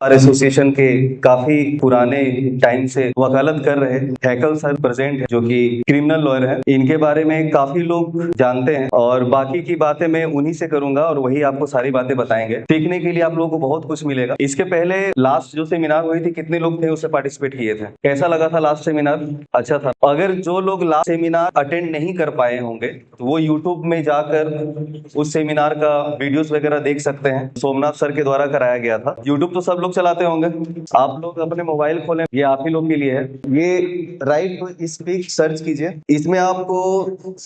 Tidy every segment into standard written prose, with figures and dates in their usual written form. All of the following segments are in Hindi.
बार एसोसिएशन के काफी पुराने टाइम से वकालत कर रहे हैकल सर प्रेजेंट है, जो कि क्रिमिनल लॉयर है। इनके बारे में काफी लोग जानते हैं और बाकी की बातें मैं उन्हीं से करूंगा और वही आपको सारी बातें बताएंगे। सीखने के लिए आप लोगों को बहुत कुछ मिलेगा। इसके पहले लास्ट जो सेमिनार हुई थी, कितने लोग थे उससे पार्टिसिपेट किए थे? कैसा लगा था लास्ट सेमिनार? अच्छा था। अगर जो लोग लास्ट सेमिनार अटेंड नहीं कर पाए होंगे तो वो यूट्यूब में जाकर उस सेमिनार का वीडियोस वगैरह देख सकते हैं। सोमनाथ सर के द्वारा कराया गया था। यूट्यूब तो सब लोग चलाते होंगे। आप लोग अपने मोबाइल खोलें, ये आप ही लोग के लिए है। ये राइट टू स्पीक सर्च कीजिए। इसमें आपको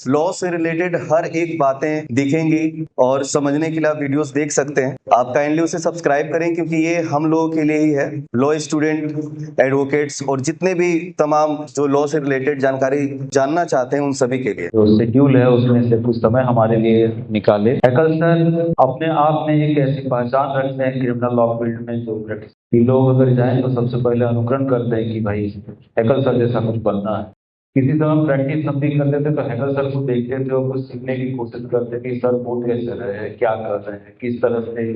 लॉ से रिलेटेड हर एक बातें दिखेंगी और समझने के लिए आप वीडियोस देख सकते हैं। आप काइंडली उसे सब्सक्राइब करें क्योंकि ये हम लोगों के लिए ही है, लॉ स्टूडेंट, एडवोकेट्स और जितने भी तमाम जो लॉ से रिलेटेड जानकारी जानना चाहते हैं उन सभी के लिए। जो शेड्यूल है उसमें से कुछ समय हमारे लिए निकाले। हैकल सर अपने आप में एक ऐसी पहचान रखते हैं क्रिमिनल लॉ फील्ड में जो कि लोग अगर जाएं तो सबसे पहले अनुकरण करते हैं कि भाई हैकल सर जैसा कुछ बनना है। किसी समय प्रैक्टिस हम भी करते थे तो हैकल सर को देखते थे और कुछ सीखने की कोशिश करते कि सर बोल कैसे रहे हैं, क्या कर रहे हैं, किस तरह से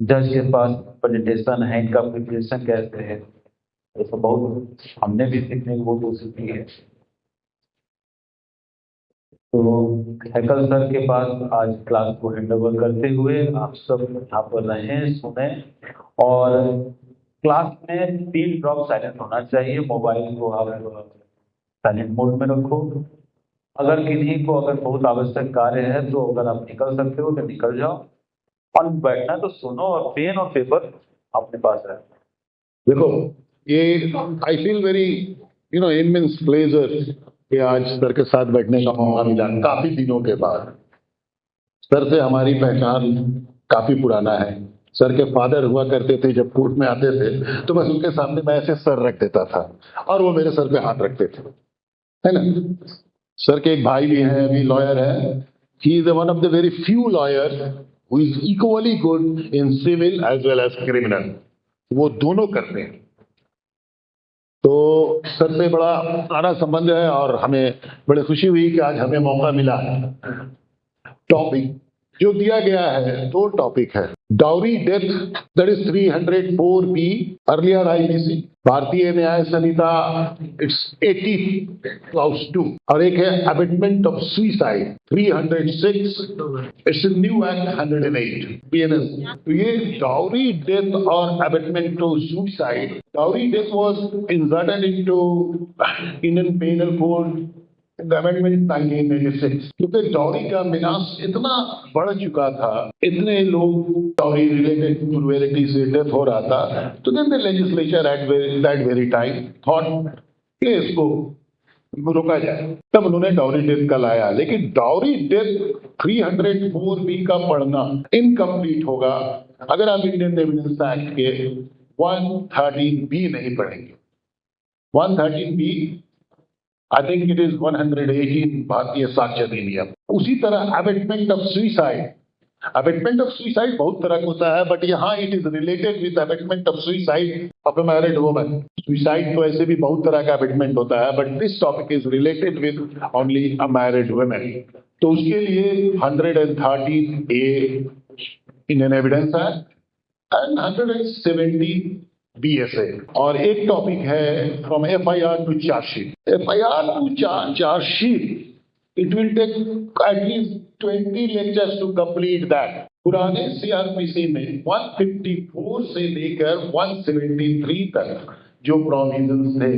जज के पास प्रेजेंटेशन है, इनका प्रिपरेशन कैसे है। ऐसा बहुत हमने भी सीखने की बहुत कोशिश की है। तो हैकल सर के पास आज क्लास को हैंड ओवर करते हुए आप सब यहाँ पर रहें, सुने और क्लास में 3 ड्रॉप साइलेंट होना चाहिए। मोबाइल को आप साइलेंट मोड में रखो। अगर किन्हीं को अगर बहुत आवश्यक कार्य है तो अगर आप निकल सकते हो तो निकल जाओ, और बैठना तो सुनो और पेन और पेपर अपने पास रखो। देखो, ये I feel very immense pleasure कि आज सर के साथ बैठने का मौका मिला काफी दिनों के बाद। सर से हमारी पहचान काफी पुराना है। सर के फादर हुआ करते थे, जब कोर्ट में आते थे तो बस उनके सामने मैं ऐसे सर रख देता था और वो मेरे सर पे हाथ रखते थे, है ना। सर के एक भाई भी हैं, अभी लॉयर है। He is one of the very few lawyer who is equally good in civil as well as criminal. वो दोनों करते हैं। तो सर से बड़ा आना संबंध है और हमें बड़ी खुशी हुई कि आज हमें मौका मिला है। टॉपिक जो दिया गया है 2 टॉपिक है। Dowry death, that is 304B, earlier IPC भारतीय न्याय संहिता, इट्स 80 क्लाउज 2, और एक है abetment of suicide 306, it's new act 108 BNS. तो ये डाउरी डेथ और abetment of suicide, dowry death was inserted into Indian penal code amendment 1986, क्योंकि डॉरी का मीनास इतना बढ़ चुका था, इतने लोग डॉरी रिलेटेड क्रूएलिटी से डेथ हो रहा था। तो then the legislature at that very time thought कि इसको रोका जाए, तब उन्होंने डॉरी डेथ का लाया। लेकिन डॉरी डेथ 304B का पढ़ना इनकम्प्लीट होगा अगर आप इंडियन एविडेंस एक्ट के 113B नहीं पढ़ेंगे। 113B I think it is 118 भारतीय साक्ष्य अधिनियम। उसी तरह abetment of suicide, abetment of suicide बहुत तरह का होता है, बट यहाँ it is related with abetment of suicide of a married woman. Suicide तो ऐसे भी बहुत तरह का अबेटमेंट होता है, but this topic is related with only a married woman. तो उसके लिए 113A इंडियन एविडेंस है एंड 170 BSA, और एक टॉपिक है from FIR to chargesheet. FIR to chargesheet it will take at least 20 lectures to complete that. पुराने CRPC में 154 से लेकर 173 तक जो प्रोविजंस थे,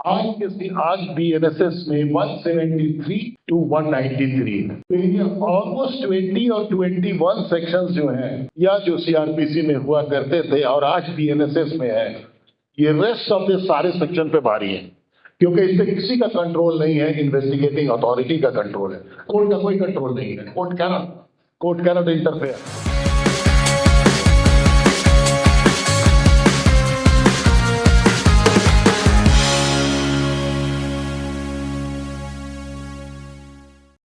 आज BNSS में 173 टू 193, तो ये ऑलमोस्ट 20 और 21 सेक्शंस जो हैं या जो CRPC में हुआ करते थे और आज BNSS में है, ये रेस्ट ऑफ द सारे सेक्शन पे भारी है, क्योंकि इससे किसी का कंट्रोल नहीं है। इन्वेस्टिगेटिंग अथॉरिटी का कंट्रोल है, कोर्ट का कोई कंट्रोल नहीं है। Court cannot interfere.